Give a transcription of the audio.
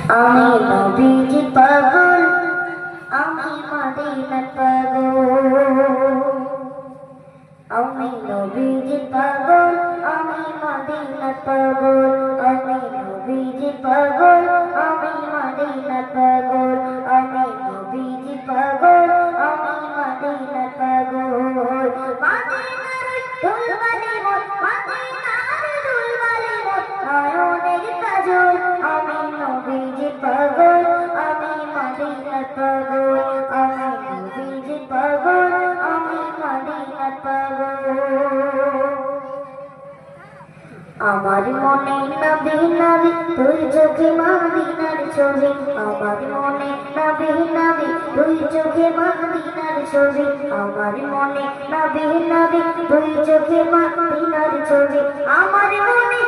আমি নবীজি পাগল, আমি মদিনার পাগল। আমি নবীজি পাগল, আমি মদিনার পাগল। আমি নবীজি পাগল, আমি মদিনার পাগল। আমি নবীজি পাগল, আমি মদিনার পাগল। মদিনার দুলবালি মোর, মদিনার দুলবালি মোর, নয়নের কাজল। আমি নবীজি পাগল, আমি মদিনার পাগল। আমি নবীজি পাগল, আমি মদিনার পাগল। আমার মনে নবী নবী, তুই চোখে মদিনার ছবি। আমার মনে নবী নবী, তুই চোখে মদিনার ছবি। আমার মনে নবী নবী, তুই চোখে মদিনার ছবি। আমার মনে